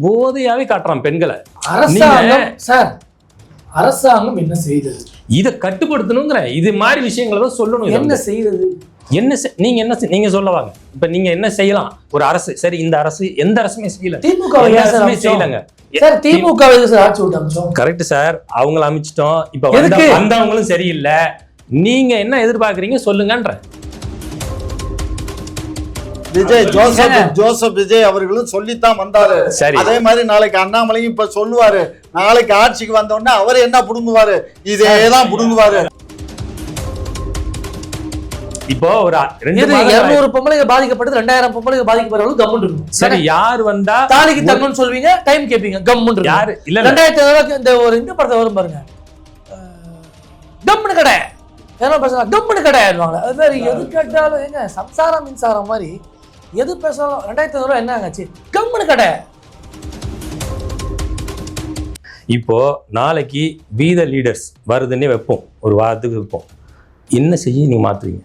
போதையாவே காட்டுறான் பெண்களை. அரசாங்கம் சார், அரசாங்கம் என்ன செய்தது? இதை கட்டுப்படுத்தணுங்கிற இது மாதிரி விஷயங்களை தான் சொல்லணும். என்ன செய்தது? நீங்க சொல்லவாங்க. இப்ப நீங்க என்ன செய்யலாம்? ஒரு அரசு, சரி இந்த அரசு எந்த அரசுமே செய்யல, திமுக செய்யலங்க சார். திமுக ஆட்சி விட்டு அமைச்சோம். கரெக்ட் சார், அவங்கள அமைச்சிட்டோம். இப்ப வந்தவங்களும் சரியில்லை. நீங்க என்ன எதிர்பார்க்கறீங்க சொல்லுங்கன்ற. ஜோசப் விஜய் அவர்களும் சொல்லித்தான் வந்தாரு. அதே மாதிரி நாளைக்கு அண்ணாமலையும் இப்ப சொல்லுவாரு. நாளைக்கு ஆட்சிக்கு வந்த உடனே அவர் என்ன புடுங்குவாரு? இதேதான் புடுங்குவாரு. இப்போ ஒரு 200 பொம்பளைங்க பாதிக்கப்பட்டது, 2000 பொம்பளைங்க பாதிக்கப்படுறவங்க கம்முன்னு இருக்கும். சரி, யார் வந்தா தாலிக்கு தங்கன்னு சொல்வீங்க, டைம் கேட்பீங்க, கம்முன்னு யாரு இல்ல. 2000 இந்த ஒரு இந்த படத்தை வரும் பாருங்க, கம்முன்னு கடை ஏன்னா பேசலாம், கம்முன்னு கடை ஆயிடுவாங்க. அது மாதிரி எது கேட்டாலும் எங்க சம்சாரம் மின்சாரம் மாதிரி எது பேசலாம் 2000 என்ன ஆச்சு, கம்முன்னு கடை. இப்போ நாளைக்கு வீத லீடர்ஸ் வருதுன்னு வைப்போம், ஒரு வாரத்துக்கு வைப்போம். என்ன செய்ய நீங்க மாத்துவீங்க?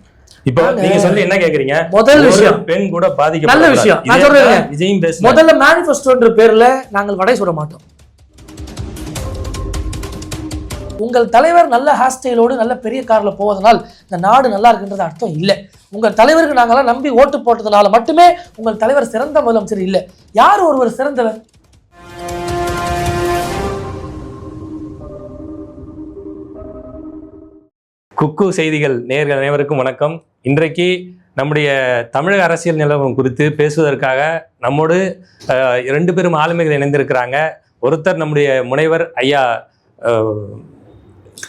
இப்போ நீங்க சொல்லி என்ன கேக்குறீங்க? முதல் விஷயம், பெண் கூட பாதிக்க நல்ல விஷயம் நான் சொல்றேன். விஜயும் பேச முதல்ல மேனிஃபெஸ்டோன்ற பேர்ல நாங்கள் வடை சுட மாட்டோம். உங்கள் தலைவர் நல்ல ஹேர் ஸ்டைலோடு நல்ல பெரிய கார்ல போவதனால் இந்த நாடு நல்லா இருக்குன்றது அர்த்தம் இல்லை. உங்கள் தலைவருக்கு நாங்களாம் நம்பி ஓட்டு போட்டதுனால மட்டுமே உங்கள் தலைவர் சிறந்த முதலமைச்சர் இல்லை. யார் ஒருவர் சிறந்தவர்? குக்கு செய்திகள் நேயர்கள் அனைவருக்கும் வணக்கம். இன்றைக்கு நம்முடைய தமிழக அரசியல் நிலவரம் குறித்து பேசுவதற்காக நம்மோடு 2 பேரும் ஆளுமைகள் இணைந்திருக்கிறாங்க. ஒருத்தர் நம்முடைய முனைவர் ஐயா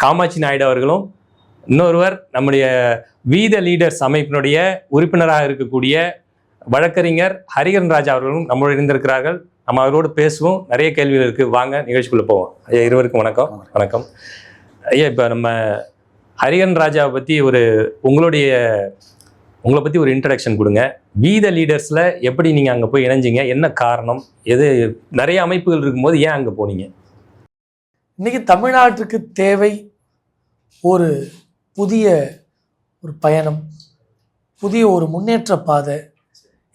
காமாட்சி நாயுடு அவர்களும், இன்னொருவர் நம்முடைய வீத லீடர்ஸ் அமைப்பினுடைய உறுப்பினராக இருக்கக்கூடிய வழக்கறிஞர் ஹரிஹரன் ராஜா அவர்களும் நம்மோடு இணைந்திருக்கிறார்கள். நம்ம அவரோடு பேசுவோம். நிறைய கேள்விகள் இருக்கு, வாங்க நிகழ்ச்சிக்குள்ள போவோம். ஐயா இருவருக்கும் வணக்கம். வணக்கம் ஐயா. இப்போ நம்ம ஹரிஹரன் ராஜாவை பற்றி உங்களை பற்றி ஒரு இன்ட்ரடக்ஷன் கொடுங்க. வீத லீடர்ஸில் எப்படி நீங்கள் அங்கே போய் இணைஞ்சிங்க? என்ன காரணம்? எது நிறைய அமைப்புகள் இருக்கும்போது ஏன் அங்கே போனீங்க? இன்னைக்கு தமிழ்நாட்டுக்கு தேவை ஒரு புதிய ஒரு பயணம், புதிய ஒரு முன்னேற்ற பாதை.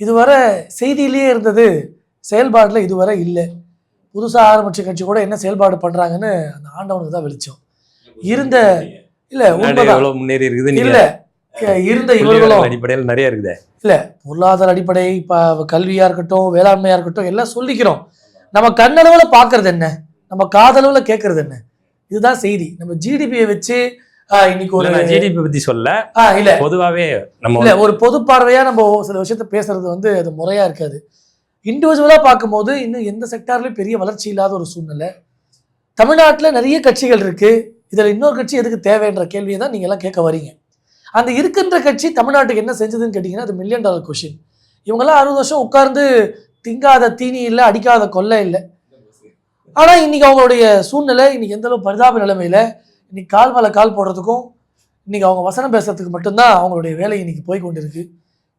இதுவரை செய்தியிலேயே இருந்தது, செயல்பாடில் இதுவரை இல்லை. புதுசாக ஆரம்பிச்ச கட்சி கூட என்ன செயல்பாடு பண்ணுறாங்கன்னு அந்த ஆண்டவனுக்கு தான் வெளிச்சம். இருந்த இல்லை முன்னேறி இருக்குது இல்லை இருந்த இவர்களும் அடிப்படையில் நிறைய இருக்குது. இல்லை பொருளாதார அடிப்படை, இப்போ கல்வியாக இருக்கட்டும், வேளாண்மையாக இருக்கட்டும், எல்லாம் சொல்லிக்கிறோம். நம்ம கண்ணளவில் பார்க்கறது என்ன, நம்ம காதளவில் கேட்கறது என்ன, இதுதான் செய்தி. நம்ம ஜிடிபியை வச்சு இன்னைக்கு ஒரு ஜிடிபி பற்றி சொல்ல இல்லை, பொதுவாகவே நம்ம இல்லை ஒரு பொது பார்வையாக நம்ம சில விஷயத்த பேசுறது வந்து அது முறையாக இருக்காது. இண்டிவிஜுவலாக பார்க்கும்போது இன்னும் எந்த செக்டார்லையும் பெரிய வளர்ச்சி இல்லாத ஒரு சூழ்நிலை. தமிழ்நாட்டில் நிறைய கட்சிகள் இருக்குது. இதில் இன்னொரு கட்சி எதுக்கு தேவைன்ற கேள்வியை தான் நீங்கள் எல்லாம் கேட்க வரீங்க. அந்த இருக்கின்ற கட்சி தமிழ்நாட்டுக்கு என்ன செஞ்சதுன்னு கேட்டிங்கன்னா அது $1 மில்லியன் கொஷின். இவங்கெல்லாம் 60 வருஷம் உட்கார்ந்து திங்காத தீனி இல்லை, அடிக்காத கொள்ளை இல்லை. ஆனால் இன்றைக்கி அவங்களுடைய சூழ்நிலை இன்றைக்கி எந்தளவு பரிதாப நிலைமையில் இன்றைக்கி கால் மேலே கால் போடுறதுக்கும் இன்றைக்கி அவங்க வசனம் பேசுறதுக்கு மட்டும்தான் அவங்களுடைய வேலை இன்றைக்கி போய் கொண்டு இருக்கு.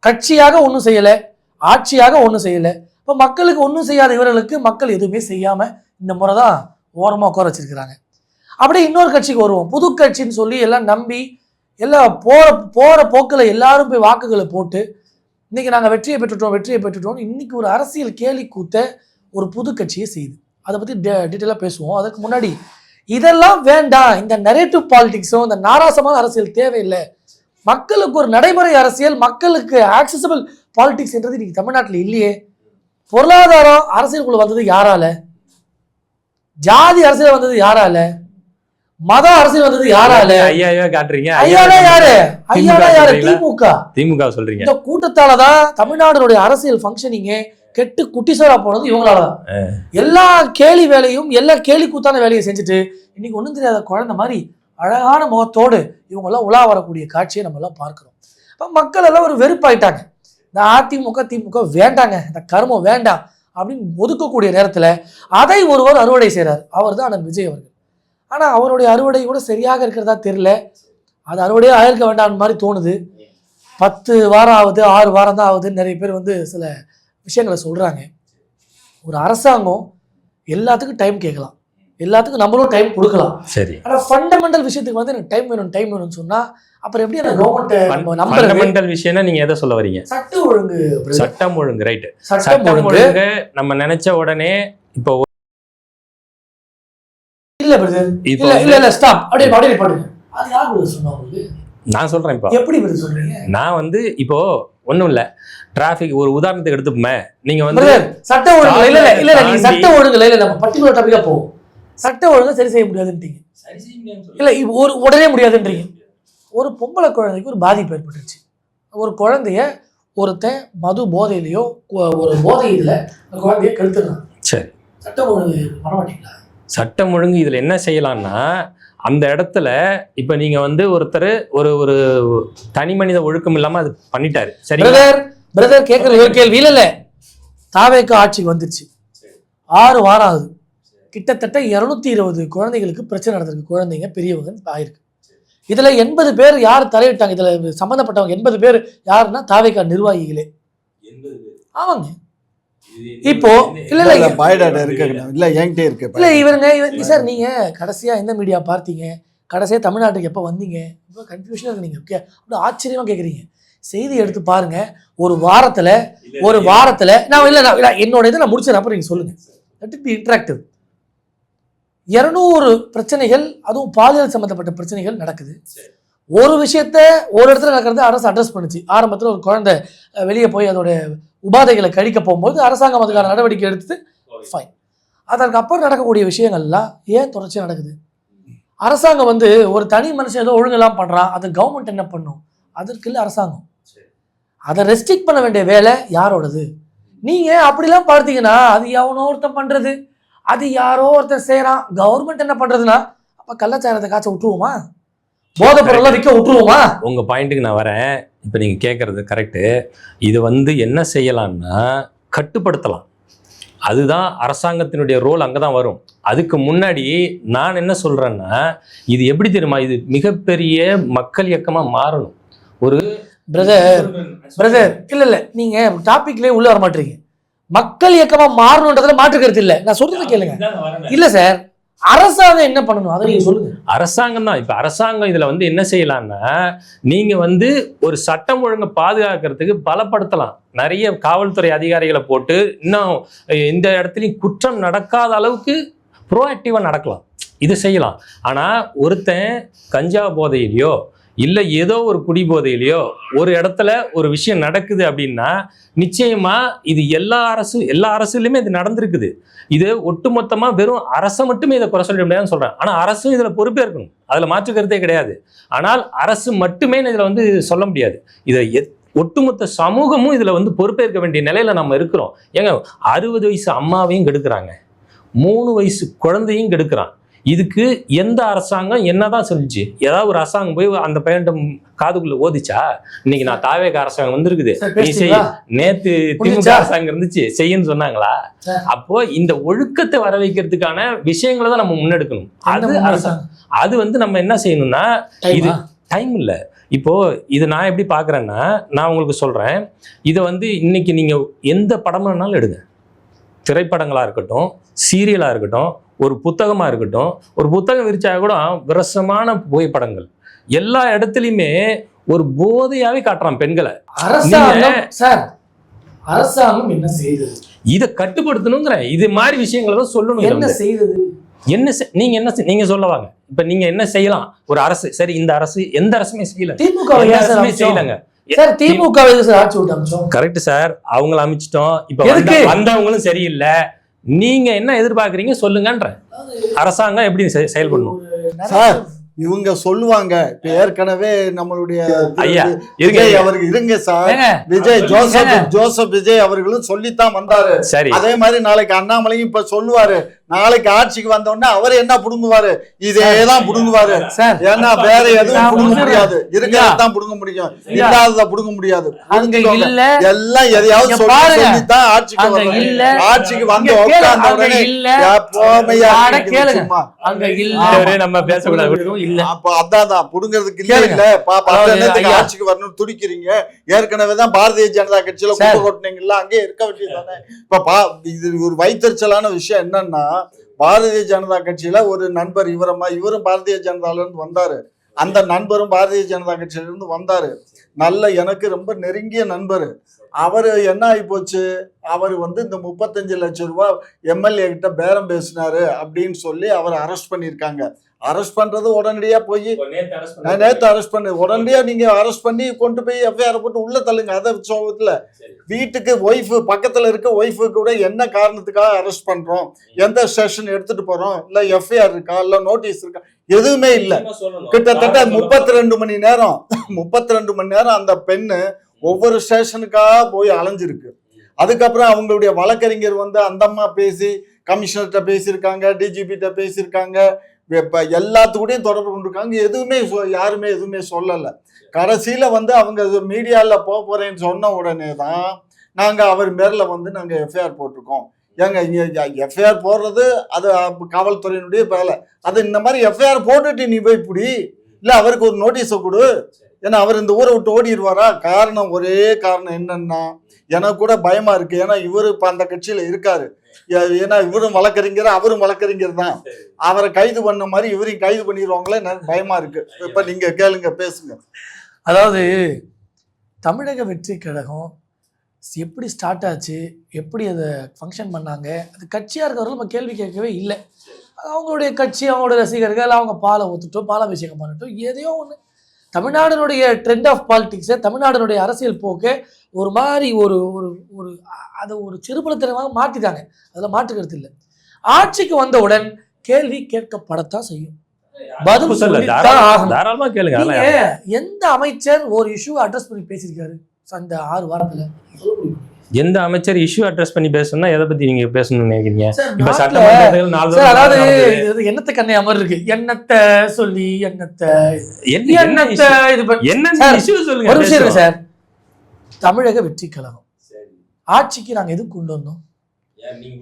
கட்சியாக ஒன்றும் செய்யலை, ஆட்சியாக ஒன்றும் செய்யலை. இப்போ மக்களுக்கு ஒன்றும் செய்யாத இவர்களுக்கு மக்கள் எதுவுமே செய்யாமல் இந்த முறை தான் ஓரமாக உட்கார வச்சிருக்கிறாங்க. அப்படியே இன்னொரு கட்சிக்கு வருவோம், புது கட்சின்னு சொல்லி எல்லாம் நம்பி எல்லாம் போகிற போக்கில் எல்லாரும் போய் வாக்குகளை போட்டு இன்றைக்கி நாங்கள் வெற்றியை பெற்றுட்டோம். இன்றைக்கி ஒரு அரசியல் கேலி கூத்த ஒரு புது கட்சியை செய்யுது. அதை பற்றி டீட்டெயிலாக பேசுவோம். அதுக்கு முன்னாடி இதெல்லாம் வேண்டாம், இந்த நரேட்டிவ் பாலிடிக்ஸும் இந்த நாராசமான அரசியல் தேவையில்லை. மக்களுக்கு ஒரு நடைமுறை அரசியல், மக்களுக்கு ஆக்சசபிள் பாலிடிக்ஸ்ன்றது இன்னைக்கு தமிழ்நாட்டில் இல்லையே. பொருளாதாரம் அரசியலுக்குள்ள வந்தது யாரால? ஜாதி அரசியல் வந்தது யாரால? மத அரசியல் வந்தது யாரால? ஐயா காட்டுறீங்க. ஐயானா யாரு? திமுக சொல்றீங்க. இந்த கூட்டத்தாலதான் தமிழ்நாடுடைய அரசியல் ஃபங்க்ஷனிங்கே கெட்டு குட்டிசோரா போனது இவங்களாலதான். எல்லா கேலி வேலையும் எல்லா கேலி கூத்தான வேலையை செஞ்சுட்டு இன்னைக்கு ஒன்றும் தெரியாத குழந்தை மாதிரி அழகான முகத்தோடு இவங்கெல்லாம் உலா வரக்கூடிய காட்சியை நம்ம எல்லாம் பார்க்கிறோம். இப்போ மக்கள் எல்லாம் ஒரு வெறுப்பாயிட்டாங்க. இந்த அதிமுக திமுக வேண்டாங்க, இந்த கர்மம் வேண்டாம் அப்படின்னு ஒதுக்கக்கூடிய நேரத்தில் அதை ஒருவர் அறுவடை செய்கிறார். அவர் தான் அண்ணன் விஜய் அவர்கள். ஆனால் அவருடைய அறுவடை கூட சரியாக இருக்கிறதா தெரியல. அது அறுவடையே ஆயிருக்க வேண்டாம் மாதிரி தோணுது. 10 வாரம் ஆகுது, 6 வாரம் தான் ஆகுதுன்னு நிறைய பேர் வந்து சில விஷயங்களை சொல்கிறாங்க. ஒரு அரசாங்கம் எல்லாத்துக்கும் டைம் கேட்கலாம். எல்லாத்துக்கும் நம்மளும் டைம் கொடுக்கலாம். சரி, ஆனா ஃபண்டமெண்டல் விஷயத்துக்கு வந்து எனக்கு டைம் வேணும்னு சொன்னா அப்புறம் எப்படி அந்த கவர்மெண்ட் ஃபண்டமெண்டல் விஷயம்னா நீங்க எதை சொல்ல வரீங்க? சட்டம் ஒழுங்கு. சட்டம் ஒழுங்கு, ரைட். சட்டம் சட்டம் ஒழுங்கு ஒழுங்கு நம்ம நினைச்ச உடனே இப்போ இல்ல பிரதர், இப்போ இல்ல ஸ்டாப், அப்படியே பாடுங்க. அது யார் பிரதர் சொன்னா உங்களுக்கு? நான் சொல்றேன். இப்போ எப்படி பிரதர் சொல்றீங்க? நான் வந்து இப்போ ஒண்ணும் இல்ல, டிராபிக் ஒரு உதாரணத்துக்கு எடுத்துப்போமே, நீங்க வந்து பிரதர் சட்ட ஒழுங்கு இல்ல நீங்க சட்ட ஒழுங்கு இல்ல நம்ம பர்టిక్యులர் டாபிக்கா போவோம். சட்ட ஒழுங்கு சரி செய்ய முடியாதுன்றீங்க. இல்ல ஒரு உடனே முடியாதுன்றீங்க. ஒரு பொம்பளை குழந்தைக்கு ஒரு பாதிப்பு ஏற்பட்டுருச்சு. ஒரு குழந்தைய ஒருத்தன் மது போதையிலையோ ஒரு போதை இதுல அந்த குழந்தைய கெடுத்துறான். சரி, சட்டம் ஒழுங்கு பண்ண மாட்டீங்களா? சட்டம் ஒழுங்கு இதுல என்ன செய்யலாம்னா, அந்த இடத்துல இப்ப நீங்க வந்து ஒருத்தர் ஒரு ஒரு தனி மனித ஒழுக்கம் இல்லாம அது பண்ணிட்டாரு. சரி பிரதர் கேட்கற ஒரு கேள்வி இல்ல தாவேக்கு ஆட்சிக்கு வந்துருச்சு 6 வாரம் ஆகுது. கிட்டத்தட்ட 220 குழந்தைகளுக்கு பிரச்சனை நடந்திருக்கு. குழந்தைங்க பெரியவங்க ஆயிருக்கு. இதுல 80 பேர் யார் தலையிட்டாங்க? இதுல சம்பந்தப்பட்டவங்க 80 பேர் யாருன்னா தாவேக்கா நிர்வாகிகளே. ஆமாங்க. இப்போ இல்ல பயோடேட்டா இருக்கு, இல்ல என்கிட்ட இருக்கு. இல்ல இவங்க சார் நீங்க கடைசியா எந்த மீடியா பார்த்தீங்க? கடைசியா தமிழ்நாட்டுக்கு எப்ப வந்தீங்க? இப்போ கன்ஃபியூஷனா இருக்கு. நீங்க அப்படி ஆச்சரியமா கேக்குறீங்க. செய்தி எடுத்து பாருங்க. ஒரு வாரத்துல நான் இல்ல என்னோட இதை நான் முடிச்சேன், அப்புறம் நீங்க சொல்லுங்க. Let it be interactive. 200 பிரச்சனைகள், அதுவும் பாலியல் சம்பந்தப்பட்ட பிரச்சனைகள் நடக்குது. ஒரு விஷயத்த ஒரு இடத்துல நடக்கிறது அரசு அட்ரஸ் பண்ணுச்சு. ஆரம்பத்தில் ஒரு குழந்தை வெளியே போய் அதோட உபாதைகளை கழிக்க போகும்போது அரசாங்கம் அதுக்கான நடவடிக்கை எடுத்து ஃபைன். அதற்கு அப்புறம் நடக்கக்கூடிய விஷயங்கள்லாம் ஏன் தொடர்ச்சியாக நடக்குது? அரசாங்கம் வந்து ஒரு தனி மனுஷன் ஏதோ ஒழுங்கெல்லாம் பண்ணுறான், அது கவர்மெண்ட் என்ன பண்ணும்? அதற்கு இல்லை அரசாங்கம். அதை ரெஸ்ட்ரிக்ட் பண்ண வேண்டிய வேலை யாரோடது? நீங்கள் அப்படிலாம் பார்த்தீங்கன்னா அது எவனோ ஒருத்தன் பண்ணுறது, அது யாரோ ஒருத்தன் செய்கிறான். கவர்மெண்ட் என்ன பண்ணுறதுன்னா அப்போ கள்ளச்சாரத்தை காய்ச்ச விட்டுருவோமா? போதை பொருள்லாம் விற்க விட்டுருவோமா? உங்க பாயிண்ட்டுக்கு நான் வரேன். இப்போ நீங்க கேட்கறது கரெக்டு. இது வந்து என்ன செய்யலாம்னா கட்டுப்படுத்தலாம். அதுதான் அரசாங்கத்தினுடைய ரோல் அங்கே தான் வரும். அதுக்கு முன்னாடி நான் என்ன சொல்றேன்னா, இது எப்படி தெரியுமா, இது மிகப்பெரிய மக்கள் இயக்கமாக மாறணும். ஒரு பிரதர் இல்ல நீங்க டாபிக்லயே உள்ள வர மாட்டீங்க. மக்கள் இயக்கமா மாறணும்ன்றதுல மாற்று கருத்து இல்ல. நான் சொல்றது கேளுங்க. இல்ல சார், அரசாங்கம் என்ன பண்ணணும் அதை நீங்க சொல்லுங்க. அரசாங்கம் தான். இப்ப அரசாங்கம் இதுல வந்து என்ன செய்யலாம்னா, நீங்க வந்து ஒரு சட்டம் ஒழுங்கை பாதுகாக்கிறதுக்கு பலப்படுத்தலாம். நிறைய காவல்துறை அதிகாரிகளை போட்டு இன்னும் இந்த இடத்துலயும் குற்றம் நடக்காத அளவுக்கு ப்ரோஆக்டிவா நடக்கலாம். இது செய்யலாம். ஆனா ஒருத்தன் கஞ்சா போதையிலையோ இல்லை ஏதோ ஒரு குடி போதையிலையோ ஒரு இடத்துல ஒரு விஷயம் நடக்குது அப்படின்னா நிச்சயமா இது எல்லா அரசுலையுமே இது நடந்திருக்குது. இது ஒட்டுமொத்தமா வெறும் அரசை மட்டுமே இதை குறை சொல்ல முடியாதுன்னு சொல்றேன். ஆனா அரசும் இதுல பொறுப்பேற்கணும், அதுல மாற்று கருத்தே கிடையாது. ஆனால் அரசு மட்டுமே இதுல வந்து சொல்ல முடியாது. இதை ஒட்டுமொத்த சமூகமும் இதுல வந்து பொறுப்பேற்க வேண்டிய நிலையில நம்ம இருக்கிறோம். ஏங்க 60 வயசு அம்மாவையும் கெடுக்கிறாங்க, 3 வயசு குழந்தையும் கெடுக்கிறான். இதுக்கு எந்த அரசாங்கம் என்னதான் சொல்லிச்சு? ஏதாவது ஒரு அரசாங்கம் போய் அந்த பையன் காதுக்குள்ள ஓதிச்சா? இன்னைக்கு நான் தாவேக அரசாங்கம் வந்திருக்குது, நீ செய்ய. நேத்து திமுக அரசாங்கம் இருந்துச்சு, செய்யன்னு சொன்னாங்களா? அப்போ இந்த ஒழுக்கத்தை வர வைக்கிறதுக்கான விஷயங்களை தான் நம்ம முன்னெடுக்கணும். அது அரசாங்கம். அது வந்து நம்ம என்ன செய்யணும்னா, இது டைம் இல்லை. இப்போ இது நான் எப்படி பாக்குறேன்னா, நான் உங்களுக்கு சொல்றேன். இதை வந்து இன்னைக்கு நீங்க எந்த படம்னாலும் எடுங்க, திரைப்படங்களா இருக்கட்டும், சீரியலா இருக்கட்டும், ஒரு புத்தகமா இருக்கட்டும். ஒரு புத்தகம் விரிச்சா கூட விரசமான புகைப்படங்கள் எல்லா இடத்துலயுமே ஒரு போதையாவே காட்டுறான் பெண்களை. அரசாங்கம் என்ன செய்யுது? இதை கட்டுப்படுத்தணுங்கிற இது மாதிரி விஷயங்களை தான் சொல்லணும். என்ன செய்யுது? நீங்க சொல்லவாங்க. இப்ப நீங்க என்ன செய்யலாம்? ஒரு அரசு, சரி இந்த அரசு எந்த அரசுமே செய்யல, திமுக செய்யலங்க. திமுக கரெக்ட் சார், அவங்கள அமைச்சிட்டோம். இப்ப வந்தவங்களும் சரியில்லை. நீங்க என்ன எதிர்பார்க்கறீங்க சொல்லுங்கன்ற. அரசாங்கம் எப்படி செயல்படணும் சார்? இவங்க சொல்லுவாங்க. இப்ப ஏற்கனவே நம்மளுடைய விஜய் அவர்கள் இருங்க சார், விஜய் ஜோசப் விஜய் அவர்களும் சொல்லித்தான் வந்தாரு. சரி, அதே மாதிரி நாளைக்கு அண்ணாமலையும் இப்ப சொல்லுவாரு. நாளைக்கு ஆட்சிக்கு வந்த உடனே அவர் என்ன புடுங்குவாரு? இதேதான் புடுங்குவாரு. ஏன்னா வேற எதுவும் புடுங்க முடியாது, இருக்கிறதான் புடுங்க முடியும், இல்லாதத புடுங்க முடியாது. எல்லாம் எதையாவது சொல்லித்தான் ஆட்சிக்கு வரும். ஆட்சிக்கு வந்து உட்கார்ந்த உடனே நம்ம பேசக்கூடாது. அப்ப அதான் புடுங்கிறதுக்கு இல்ல பாப்பா, ஆட்சிக்கு வரணும்னு துடிக்கிறீங்க. ஏற்கனவேதான் பாரதிய ஜனதா கட்சியில குப்பை கொட்டினீங்கல்ல, அங்கே இருக்க வேண்டியது தானே. இப்ப இது ஒரு வைத்தறிச்சலான விஷயம் என்னன்னா, பாரதிய ஜனதா கட்சியில ஒரு நண்பர் இவரும் பாரதிய ஜனதால இருந்து வந்தாரு, அந்த நண்பரும் பாரதிய ஜனதா கட்சியில இருந்து வந்தாரு, நல்ல எனக்கு ரொம்ப நெருங்கிய நண்பர். அவரு என்ன ஆகி போச்சு, அவர் இந்த 35 லட்சம் ரூபாய் எம்எல்ஏ கிட்ட பேரம் பேசினாரு அப்படின்னு சொல்லி அவரை அரெஸ்ட் பண்ணியிருக்காங்க. அரெஸ்ட் பண்றது உடனடியா போய் நேத்து அரெஸ்ட் பண்ணு, உடனடியா நீங்க அரெஸ்ட் பண்ணி கொண்டு போய் எஃப்ஐஆர் போட்டு உள்ள தள்ளுங்க. அதை சோகத்துல வீட்டுக்கு ஒய்ஃப் பக்கத்துல இருக்க ஒய்ஃபு கூட என்ன காரணத்துக்காக அரெஸ்ட் பண்றோம், எந்த ஸ்டேஷன் எடுத்துட்டு போறோம், இல்ல எஃப்ஐஆர் இருக்கா, இல்ல நோட்டீஸ் இருக்கா, எதுவுமே இல்ல. கிட்டத்தட்ட 32 மணி நேரம் 32 மணி நேரம் அந்த பெண்ணு ஒவ்வொரு ஸ்டேஷனுக்காக போய் அலைஞ்சிருக்கு. அதுக்கப்புறம் அவங்களுடைய வழக்கறிஞர் அந்த அம்மா பேசி கமிஷனர்கிட்ட பேசியிருக்காங்க, டிஜிபிட்ட பேசியிருக்காங்க, எல்லாத்துக்கூடையும் தொடர்பு கொண்டிருக்காங்க. எதுவுமே யாருமே எதுவுமே சொல்லலை. கடைசியில அவங்க மீடியாவில் போறேன்னு சொன்ன உடனே தான் நாங்க அவர் மேல நாங்க எஃப்ஐஆர் போட்டிருக்கோம். எஃப்ஐஆர் போடுறது அது காவல்துறையினுடைய வேலை. அது இந்த மாதிரி எஃப்ஐஆர் போட்டுட்டு நீ போய் இப்படி இல்ல அவருக்கு ஒரு நோட்டீஸை கொடு, ஏன்னா அவர் இந்த ஊரை விட்டு ஓடிடுவாரா. காரணம் ஒரே காரணம் என்னன்னா, எனக்கு கூட பயமா இருக்கு. ஏன்னா இவரு இப்ப அந்த கட்சியில இருக்காரு, ஏன்னா இவரும் வழக்கறிஞர் அவரும் வழக்கறிஞர் தான். அவரை கைது பண்ண மாதிரி இவரையும் கைது பண்ணிடுவாங்களே, எனக்கு பயமா இருக்கு. இப்ப நீங்க கேளுங்க, பேசுங்க. அதாவது தமிழக வெற்றி கழகம் எப்படி ஸ்டார்ட் ஆச்சு, எப்படி அதை ஃபங்க்ஷன் பண்ணாங்க, அது கட்சியாக இருக்கிறவர்கள் நம்ம கேள்வி கேட்கவே இல்லை. அவங்களுடைய கட்சி, அவங்களோட ரசிகர்கள், அவங்க பாலை ஊற்றுட்டோம், பாலாபிஷேகம் பண்ணட்டும், எதையோ ஒன்று. தமிழ்நாடுனுடைய ட்ரெண்ட் ஆஃப் பாலிடிக்ஸை, தமிழ்நாடுனுடைய அரசியல் போக்கை ஒரு மாதிரி ஒரு ஒரு ஒரு அதை ஒரு சிறுபலத்தனமாக மாற்றிட்டாங்க. அதில் மாற்றுக்கிறது இல்லை. ஆட்சிக்கு வந்தவுடன் கேள்வி கேட்கப்படத்தான் செய்யும். எந்த அமைச்சர் ஒரு இஷ்யூ அட்ரஸ் பண்ணி பேசியிருக்காரு அந்த 6 வாரத்துல? எந்த அமைச்சர் இஷ்யூ அட்ரஸ் பண்ணி பேசணும்னா எதை பத்தி நீங்க பேசணும்னு நினைக்கிறீங்க? அதாவது எண்ணத்தை கண்ணை அமர் இருக்கு, எண்ணத்தை சொல்லி எண்ணத்தை சார். தமிழக வெற்றி கழகம் ஆட்சிக்கு நாங்க எதுக்கு கொண்டு வந்தோம்?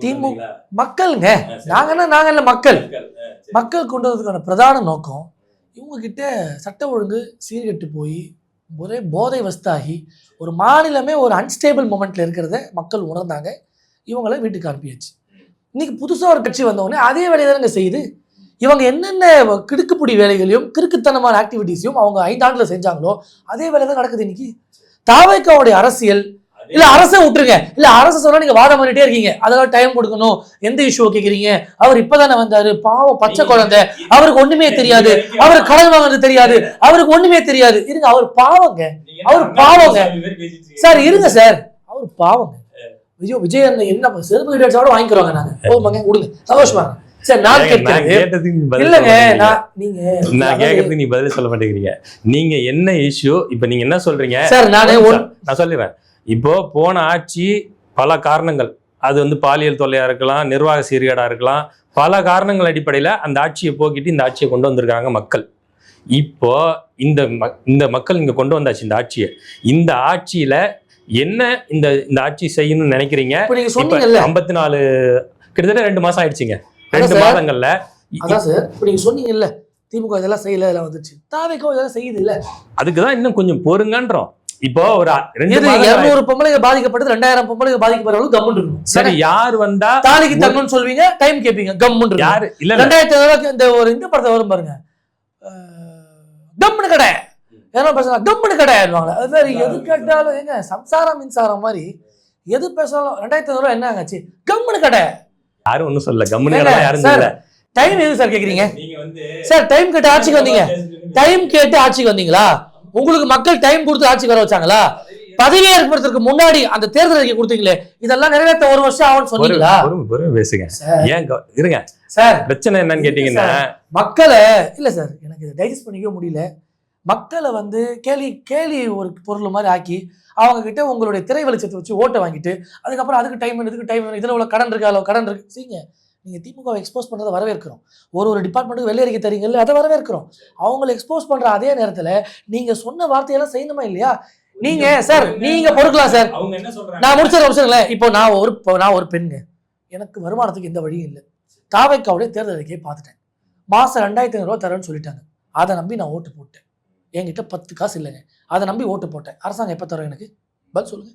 திமுக மக்களுங்க, நாங்க மக்கள் கொண்டு வந்ததுக்கான பிரதான நோக்கம், இவங்க கிட்ட சட்ட ஒழுங்கு சீர்கெட்டு போய் ஒரே போதை வஸ்தாகி ஒரு மாநிலமே ஒரு அன்ஸ்டேபிள் மொமெண்ட்ல இருக்கிறத மக்கள் உணர்ந்தாங்க. இவங்களை வீட்டுக்கு அனுப்பியாச்சு. இன்னைக்கு புதுசாக ஒரு கட்சி வந்தவொடனே அதே வேலையை தானங்க செய்யுது. இவங்க என்னென்ன கிடுக்குப்பிடி வேலைகளையும் கிறுக்குத்தனமான ஆக்டிவிட்டிஸையும் அவங்க 5 ஆண்டுல செஞ்சாங்களோ அதே வேலை தான் நடக்குது இன்னைக்கு. தாவேக்காவுடைய அரசியல் இல்ல அரசை விட்டுருங்க, இல்ல அரசு சொன்னா நீங்க வாதம் பண்ணிட்டே இருக்கீங்க, அதெல்லாம் டைம் கொடுக்கணும், எந்த இஷ்யூ கேட்குறீங்க, அவர் இப்பதானே வந்தாரு, பாவம் பச்சை குழந்தை, அவருக்கு ஒண்ணுமே தெரியாது, அவருக்கு கடன் வாங்குறது தெரியாது, அவருக்கு ஒண்ணுமே தெரியாது. இருங்க, அவர் பாவங்க, அவர் பாவங்க சார், இருங்க சார், அவர் பாவங்க. விஜய் என்ன செருப்பு கிட்ட வாங்கிக்கிறோங்க, நாங்க போதுமாங்க, விடுங்க, சந்தோஷமா. சரி, நான் கேட்கறதுக்கு இல்லங்க, நான் கேட்கறதுக்கு நீ பதில் சொல்ல மாட்டேங்கிறீங்க. நீங்க என்ன இஷ்யூ இப்ப நீங்க என்ன சொல்றீங்க சார்? நான் சொல்லிடுறேன். இப்போ போன ஆட்சி பல காரணங்கள், அது பாலியல் தொல்லையா இருக்கலாம், நிர்வாக சீர்கேடா இருக்கலாம், பல காரணங்கள் அடிப்படையில் அந்த ஆட்சியை போக்கிட்டு இந்த ஆட்சியை கொண்டு வந்திருக்காங்க மக்கள். இப்போ இந்த மக்கள் இங்க கொண்டு வந்தாச்சு இந்த ஆட்சியை. இந்த ஆட்சியில என்ன இந்த ஆட்சி செய்யணும்னு நினைக்கிறீங்க? 54 கிட்டத்தட்ட 2 மாசம் ஆயிடுச்சுங்க. 2 மாதங்கள்ல நீங்க சொன்னீங்கல்ல திமுக இதெல்லாம் செய்யல, இதெல்லாம் வந்துச்சு, தாவேக்கோ இதெல்லாம் செய்யுது இல்ல, அதுக்குதான் இன்னும் கொஞ்சம் பொறுங்கன்றோம். இப்போ ஒரு 200 பொம்பளைங்க பாதிக்கப்பட்டது, 2000 பொம்பளைங்க பாதிக்கப்படுறவங்க கம்முன்னு இருக்கும். சரி, யார் வந்தா தாலிக்கு தங்கணும்னு சொல்வீங்க, டைம் கேட்பீங்க, கம்முன்னு யாரு இல்ல. 2000 இந்த ஒரு இந்த படத்தை வரும் பாருங்க, கம்முன்னு கடை ஏன்னா பேசலாம், கம்முன்னு கடை ஆயிடுவாங்க. அது மாதிரி எது கேட்டாலும் எங்க சம்சாரம் மின்சாரம் மாதிரி எது பேசலாம் 2500 என்ன ஆச்சு, கம்முன்னு கடை. யாரும் ஒன்னும் சொல்லல, கம்முன்னு யாரும் சொல்ல. டைம் எது சார் கேக்குறீங்க? சார் டைம் கேட்டு ஆட்சிக்கு வந்தீங்க, டைம் கேட்டு ஆட்சிக்கு வந்தீங்களா? உங்களுக்கு மக்கள் டைம் கொடுத்து ஆட்சி வர வச்சாங்களா? பதவி ஏற்படுறதுக்கு முன்னாடி அந்த தேர்தல் அறிக்கை கொடுத்தீங்களே, இதெல்லாம் நிறைவேற்ற 1 வருஷம் ஆகும்னு சொன்னீங்களா? பேசுங்க, ஏன் இருங்க சார். பிரச்சனை என்னன்னு கேட்டீங்கன்னா, மக்களை இல்ல சார், எனக்கு இதை டைஜஸ்ட் பண்ணிக்க முடியல. மக்களை கேலி ஒரு பொருள் மாதிரி ஆக்கி அவங்க கிட்ட உங்களுடைய திரை வெளிச்சத்தை வச்சு ஓட்டை வாங்கிட்டு அதுக்கப்புறம் அதுக்கு டைம் இதுல உள்ள கடன் இருக்கு, அளவு கடன் இருக்கு. சரிங்க, நீங்க திமுகவை எக்ஸ்போஸ் பண்றதை வரவேற்கிறோம். ஒரு டிபார்ட்மெண்ட்டுக்கு வெள்ளை அறிக்கை தரீங்கல்ல, அதை வரவேற்கிறோம். அவங்களை எக்ஸ்போஸ் பண்ற அதே நேரத்துல நீங்க சொன்ன வார்த்தையெல்லாம் செய்யணுமா இல்லையா? நீங்க சார், நீங்க பொறுக்கலாம் சார். நான் முடிச்சிடறேன். இப்போ நான் ஒரு பெண்ங்க, எனக்கு வருமானத்துக்கு எந்த வழியும் இல்லை. தாவேக்காவுடைய தேர்தல் அறிக்கையை பார்த்துட்டேன், மாசம் 2500 ரூபா தரேன்னு சொல்லிட்டாங்க. அதை நம்பி நான் ஓட்டு போட்டேன். என்கிட்ட 10 காசு இல்லைங்க, அதை நம்பி ஓட்டு போட்டேன். அரசாங்கம் எப்ப தரும் எனக்கு? பதில் சொல்லுங்க.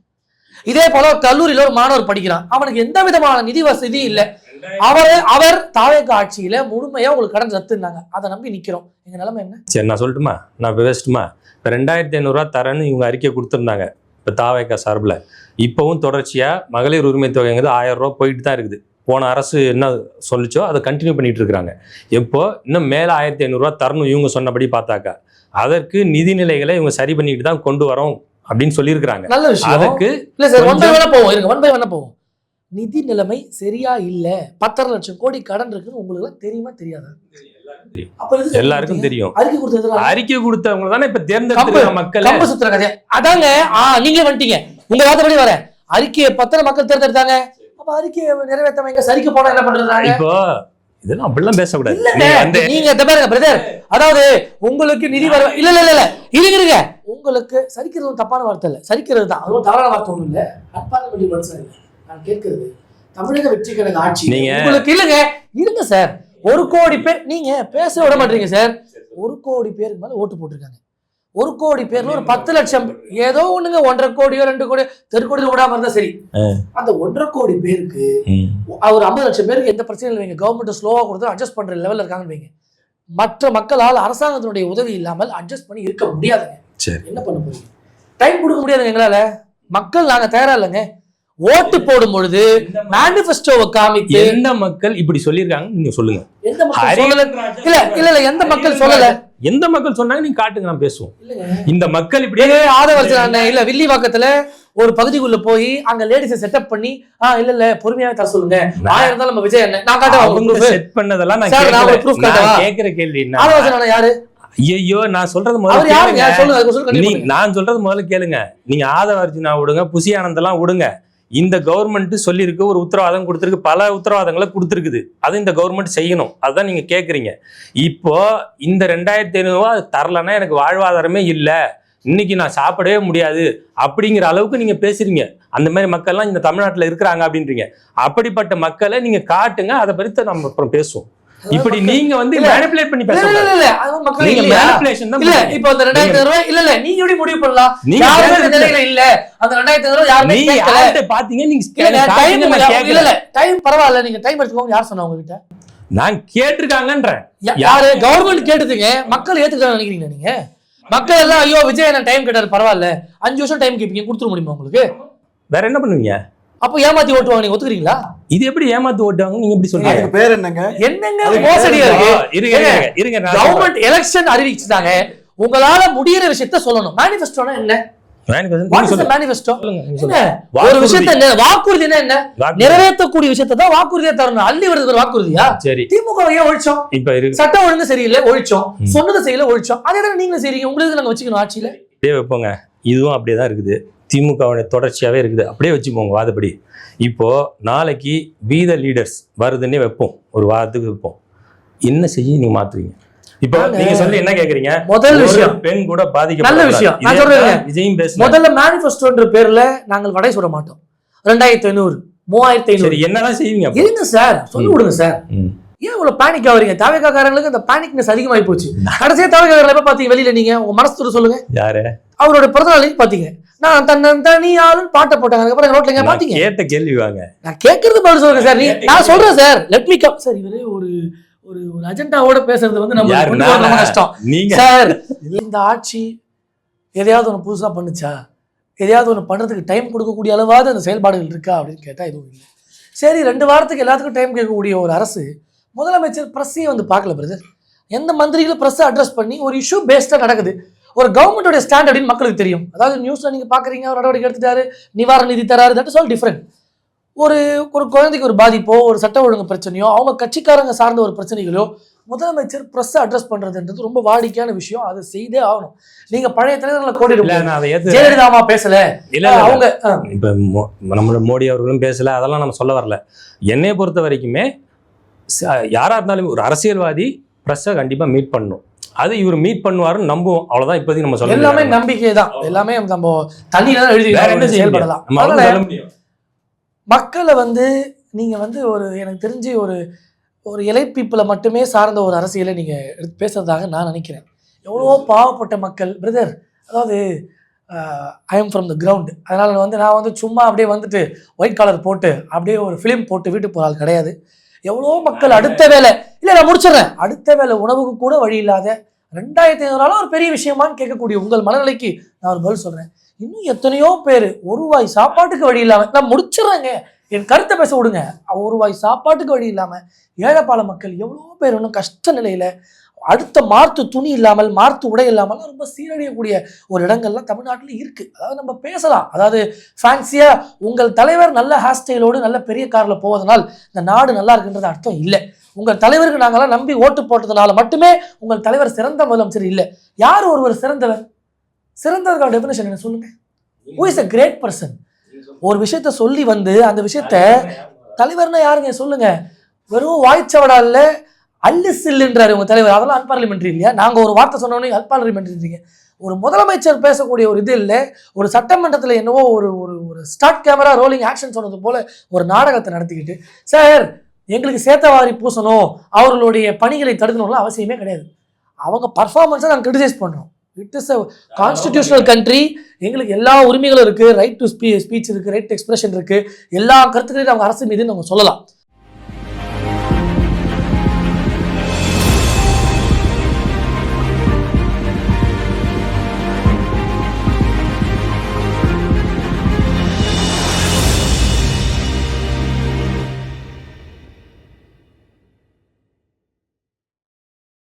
இதே போல கல்லூரியில ஒரு மாணவர் படிக்கிறான், அவனுக்கு எந்த விதமான நிதி வசதி இல்லை. அவர் தாவேக ஆட்சியில முழுமையா உங்களுக்கு கடன் ரத்துனாங்க, அதை நம்பி நிக்கிறோம். எங்க நிலைமை என்ன? சரி, நான் சொல்லட்டுமா, நான் பேசட்டுமா? இப்போ 2500 ரூபா தரேன்னு இவங்க அறிக்கை கொடுத்துருந்தாங்க இப்போ தாவேக சார்பில். இப்போவும் தொடர்ச்சியாக மகளிர் உரிமை தொகைங்கிறது 1000 ரூபா போயிட்டு தான் இருக்குது. போன அரசு என்ன சொல்லிச்சோ அதை கண்டினியூ பண்ணிட்டு இருக்கிறாங்க. எப்போ இன்னும் மேலே 1500 ரூபா தரணும் இவங்க சொன்னபடி பார்த்தாக்கா, அதற்கு நிதிநிலைகளை இவங்க சரி பண்ணிட்டு தான் கொண்டு வரோம் அப்படின்னு சொல்லியிருக்கிறாங்க. நல்ல விஷயம். அதுக்கு இல்ல சார், ஒன் பை ஒன்னா போவோம், இருங்க, ஒன் பை ஒன்னா போவோம். நிதி நிலைமை சரியா இல்ல, 10 லட்சம் கோடி கடன் இருக்குன்னு உங்களுக்கு தெரியுமா தெரியாதா? எல்லாருக்கும் தெரியும். அறிக்கை கொடுத்தவங்க தானே இப்ப தேர்ந்தெடுத்த மக்கள். கம்ப சுத்துற கதை அதாங்க. நீங்க வந்துட்டீங்க, உங்க வாதப்படி வர அறிக்கையை 10 மக்கள் தேர்ந்தெடுத்தாங்க. அப்ப அறிக்கையை நிறைவேற்ற சரிக்கு போனா என்ன பண்றாங்க? இப்போ இதெல்லாம் அப்படிலாம் பேசக்கூடாது. நீங்க பாருங்க பிரதர், அதாவது உங்களுக்கு நிதி வர இல்ல இல்ல இல்ல இருங்க, உங்களுக்கு சரிக்கிறது தப்பான வார்த்தை இல்ல, சரிக்கிறது தான், அது தவறான வார்த்தை ஒண்ணும் இல்ல. அப்பார்ட்மெண்ட் மனுஷன் நான் கேட்கிறது, தமிழக வெற்றி கழக ஆட்சி உங்களுக்கு இல்லங்க. இருங்க சார், 1 கோடி பேர் நீங்க பேச விட மாட்டீங்க சார். 1 கோடி பேருக்கு மேல ஓட்டு போட்டிருக்காங்க. 1 கோடி பேர்ல ஒரு 10 லட்சம் ஏதோ ஒண்ணுங்க, 1.5 கோடியோ 2 கோடியோ தெருக்கோடியில் விடாம இருந்தா சரி. அந்த 1.5 கோடி பேருக்கு ஒரு 50 லட்சம் பேருக்கு எந்த பிரச்சனையும் இல்லைங்க. கவர்மெண்ட் ஸ்லோவா கொடுத்து அட்ஜஸ்ட் பண்ற லெவல்ல இருக்காங்கன்னு வைங்க. மற்ற மக்களால் அரசாங்கத்தினுடைய உதவி இல்லாமல் அட்ஜஸ்ட் பண்ணி இருக்க முடியாதுங்க. என்ன பண்ண போறீங்க? டைம் கொடுக்க முடியாதுங்க எங்களால. மக்கள் நாங்க தயாரா இல்லைங்க. ஓட்டு போடும் பொழுது மேனிஃபெஸ்டோவை காமித்து எந்த மக்கள் இப்படி சொல்லியிருக்காங்க நீங்க சொல்லுங்க. எந்த மக்கள் இல்ல இல்ல இல்ல எந்த மக்கள் சொல்லல, எந்த மக்கள் சொன்னாங்க நீங்க காட்டுங்க, நான் பேசுவோம். இந்த மக்கள் இப்படி ஆதரவு இல்ல வில்லிவாக்கத்துல ஒரு பகுதிக்குள்ள போய் அங்க லேடிஸை செட்டப் பண்ணி இல்ல இல்ல பொறுமையாவே தர சொல்லுங்க, 1000 தான் நம்ம விஜய் என்ன நான் காட்டுவேன் செட் பண்ணதெல்லாம் நான் கேக்குற கேள்வி என்ன? ஆதரவு யாரு? ஐயோ, நான் சொல்றது முதல்ல நான் சொல்றது முதல்ல கேளுங்க. நீங்க ஆதவ அர்ஜுனா விடுங்க, புசி ஆனந்தெல்லாம் விடுங்க. இந்த கவர்மெண்ட் சொல்லியிருக்கு, ஒரு உத்தரவாதம் கொடுத்துருக்கு, பல உத்தரவாதங்களை கொடுத்துருக்குது. அதை இந்த கவர்மெண்ட் செய்யணும். அதுதான் நீங்க கேட்குறீங்க. இப்போ இந்த 2500 ரூபா தரலன்னா எனக்கு வாழ்வாதாரமே இல்லை, இன்னைக்கு நான் சாப்பிடவே முடியாது அப்படிங்கிற அளவுக்கு நீங்க பேசுறீங்க. அந்த மாதிரி மக்கள்லாம் இந்த தமிழ்நாட்டில் இருக்கிறாங்க அப்படின்றீங்க. அப்படிப்பட்ட மக்களை நீங்க காட்டுங்க, அதை பற்றி நம்ம அப்புறம் பேசுவோம். இப்படி நீங்க வந்து மேனிபுலேட் பண்ணி பேச இல்ல இல்ல அது மக்கள் நீங்க மேனிபுலேஷன் தான். இல்ல இப்போ அந்த 2500 ரூபாய் இல்ல இல்ல நீங்க எப்படி முடிவு பண்ணலாம்? யாருமே நிலையில இல்ல. அந்த 2500 ரூபாய் யாருமே கேட்கல. பாத்தீங்க நீங்க டைம் இல்ல இல்ல டைம் பரவாயில்லை, நீங்க டைம் எடுத்துக்கோங்க. யார் சொன்னா உங்ககிட்ட? நான் கேட்டிருக்காங்கன்றேன். யாரு? கவர்மெண்ட் கேட்டுதுங்க, மக்கள் ஏத்துக்கறாங்க நினைக்கிறீங்களா நீங்க? மக்கள் எல்லாம் ஐயோ விஜய் என்ன டைம் கேட்டாரு பரவாயில்ல 5 வருஷம் டைம் கேப்பீங்க, கொடுத்துட முடியுமா உங்களுக்கு? வேற என்ன பண்ணுவீங்க? அப்ப ஏமாத்தி ஓட்டுவாங்க, நீங்க ஒத்துக்கிறீங்களா? இது எப்படி ஏமாத்தி ஓட்டுவாங்க நீங்க எப்படி சொல்றீங்க? அதுக்கு பேர் என்னங்க? என்னங்க மோசடியா இருக்கு? இருங்க கவர்மெண்ட் எலெக்ஷன் அறிவிச்சிட்டாங்க, உங்களால முடியற விஷயத்த சொல்லணும். மேனிஃபெஸ்டோனா என்ன? மேனிஃபெஸ்டோ ஒரு விஷயத்தை வாக்குறுதி என்ன? நிறைவேற்றக்கூடிய விஷயத்தை தான் வாக்குறுதியா தரணும். அள்ளி வருது வாக்குறுதியா? சரி, திமுக ஒழிச்சோம், இப்ப சட்டம் ஒழுங்கு சரியில்லை ஒழிச்சோம், சொன்னது செய்யல ஒழிச்சோம். அதே தான் நீங்களும் செய்றீங்க. உங்களுக்கு நாங்க வச்சுக்கணும் ஆட்சியில அப்படியே வைப்போங்க. இதுவும் அப்படியேதான் இருக்குது, திமுகவுடைய தொடர்ச்சியாவே இருக்குது. அப்படியே வச்சுப்போங்க வாதப்படி. இப்போ நாளைக்கு வீத லீடர்ஸ் வருதுன்னே வைப்போம், ஒரு வாதத்துக்கு வைப்போம். என்ன செய்ய நீங்க மாத்துறீங்க? இப்போ நீங்க சொல்லி என்ன கேக்குறீங்க? முதல் விஷயம் பெண் கூட பாதிக்க நல்ல விஷயம் நான் சொல்றேன். விஜயும் பேச முதல்ல மேனிஃபெஸ்டோன்ற பேர்ல நாங்கள் வடை சுட மாட்டோம். 2500 3500 என்னதான் செய்வீங்க? இருங்க சார், சொல்லி விடுங்க சார். ஏன் இவ்வளவு பேனிக் ஆவறீங்க? தாவேகாரங்களுக்கு அந்த பேனிக்னஸ் அதிகமாகி போச்சு. கடைசியா தாவேகாரங்களை எப்ப பாத்தீங்க வெளியில? நீங்க உங்க மனசு சொல்லுங்க. யாரு? அவரோட பிறந்த நாளைக்கு பாத்தீங்க, நான் தனி ஆளுன்னு பாட்டை போட்டாங்க. அதுக்கப்புறம் ரோட்ல பாத்தீங்க. கேட்ட கேள்வி வாங்க, நான் கேட்கறது பதில் சொல்லுங்க சார். நான் சொல்றேன் sir, let me come sir. இவரே ஒரு ஒரு அஜெண்டாவோட பேசுறது வந்து நம்ம கஷ்டம் சார். இந்த ஆட்சி எதையாவது ஒன்று புதுசா பண்ணுச்சா? எதையாவது ஒன்று பண்றதுக்கு டைம் கொடுக்கக்கூடிய அளவாவது அந்த செயல்பாடுகள் இருக்கா அப்படின்னு கேட்டா எதுவும் இல்லை. சரி, 2 வாரத்துக்கு எல்லாத்துக்கும் டைம் கேட்கக்கூடிய ஒரு அரசு, முதலமைச்சர் பிரஸ்ஸையே வந்து பார்க்கல பிரதர். எந்த மந்திரிகளும் பிரஸ்ஸை அட்ரஸ் பண்ணி ஒரு இஷ்யூ பேஸ்டா நடக்குது. ஒரு கவர்மெண்டோட ஸ்டாண்ட் அப்படின்னு மக்களுக்கு தெரியும். அதாவது நியூஸ்ல நீங்க பாக்குறீங்க, அவர் நடவடிக்கை எடுத்துட்டாரு, நிவாரண நிதி தராரு, தட் இஸ் ஆல் டிஃபரெண்ட். ஒரு குழந்தைக்கு ஒரு பாதிப்போ, ஒரு சட்ட ஒழுங்கு பிரச்சனையோ, அவங்க கட்சிக்காரங்க சார்ந்த ஒரு பிரச்சனைகளோ முதலமைச்சர் பிரஸ் அட்ரஸ் பண்றதுன்றது ரொம்ப வாடிக்கையான விஷயம். அதை செய்தே ஆகணும். நீங்க பழைய தலைவர்களை கோடிட்டு ஜெயலலிதாமா பேசல, இல்ல அவங்க இப்ப நம்மளோட மோடி அவர்களும் பேசல, அதெல்லாம் நம்ம சொல்ல வரல. என்னைய பொறுத்த வரைக்குமே யாரா இருந்தாலும் ஒரு அரசியல்வாதி பிரஸ்ஸை கண்டிப்பா மீட் பண்ணணும். அது இவர் மீட் பண்ணுவாருன்னு நம்புவோம், அவ்வளவுதான். இப்போதைக்கு நம்ம சொல்ல எல்லாமே நம்பிக்கை தான். எல்லாமே நம்ம தண்ணியில தான் எழுதி செயல்படலாம். மக்களை வந்து நீங்க வந்து ஒரு எனக்கு தெரிஞ்சு ஒரு எலைட் பீப்புளை மட்டுமே சார்ந்த ஒரு அரசியலை நீங்க எடுத்து பேசுறதாக நான் நினைக்கிறேன். எவ்வளவோ பாவப்பட்ட மக்கள் பிரதர். அதாவது I am from the ground. அதனால வந்து நான் வந்து சும்மா அப்படியே வந்துட்டு ஒயிட் காலர் போட்டு அப்படியே ஒரு ஃபிலிம் போட்டு வீட்டுக்கு போகிற ஆள் கிடையாது. எவ்வளோ மக்கள் அடுத்த வேலை இல்லை நான் முடிச்சிடறேன், அடுத்த வேலை உணவுக்கு கூட வழி இல்லாத 2500 ஒரு பெரிய விஷயமான்னு கேட்கக்கூடிய உங்கள் மனநிலைக்கு நான் ஒரு பதில் சொல்றேன். இன்னும் எத்தனையோ பேர் ஒரு வாய் சாப்பாட்டுக்கு வழி இல்லாம, நான் முடிச்சிடறேங்க என் கருத்தை பேச விடுங்க, ஒரு வாய் சாப்பாட்டுக்கு வழி இல்லாம ஏழைப்பாள மக்கள் எவ்வளோ பேர் இன்னும் கஷ்ட நிலையில, அடுத்த மார்த்து துணி இல்லாமல் மார்த்து உடை இல்லாமல் ரொம்ப சீரழியக்கூடிய ஒரு இடங்கள்லாம் தமிழ்நாட்டில் இருக்கு. அதாவது நம்ம பேசலாம், அதாவது ஃபேன்சியா உங்கள் தலைவர் நல்ல ஹேர் ஸ்டைலோடு நல்ல பெரிய கார்ல போவதனால் இந்த நாடு நல்லா இருக்குன்றது அர்த்தம் இல்லை. உங்கள் தலைவருக்கு நாங்களாம் நம்பி ஓட்டு போட்டதுனால மட்டுமே உங்கள் தலைவர் சிறந்த முதலமைச்சர் இல்லை. யார் ஒருவர் சிறந்தவர்? சிறந்தவர்கள் டெஃபினேஷன் என்ன சொல்லுங்க? Who is a great person? ஒரு விஷயத்த சொல்லி வந்து அந்த விஷயத்த தலைவர்னா யாருங்க சொல்லுங்க? வெறும் வாய்ச்சவடால அல்லு சில்லுன்றாரு உங்க தலைவர், அதெல்லாம் அன்பார்லிமெண்ட்ரி இல்லையா? நாங்க ஒரு வார்த்தை சொன்னோன்னே அன்பார்லிமெண்ட்ரிங்க. ஒரு முதலமைச்சர் பேசக்கூடிய ஒரு இது இல்லை, ஒரு சட்டமன்றத்தில் என்னவோ ஒரு ஒரு ஸ்டார்ட் கேமரா ரோலிங் ஆக்ஷன் சொன்னது போல ஒரு நாடகத்தை நடத்திக்கிட்டு, சார் எங்களுக்கு சேத்தவாரி பூசணும், அவர்களுடைய பணிகளை தடுக்கணும்லாம் அவசியமே கிடையாது. அவங்க பர்ஃபார்மன்ஸை நாங்கள் கிரிட்டிசைஸ் பண்ணுறோம். It is a constitutional country, எங்களுக்கு எல்லா உரிமைகளும் இருக்குது, ரைட் டு ஸ்பீச் இருக்குது, ரைட் டு எக்ஸ்பிரஷன் இருக்குது, எல்லா கருத்துக்களையும் அவங்க அரசு மீது நம்ம சொல்லலாம்.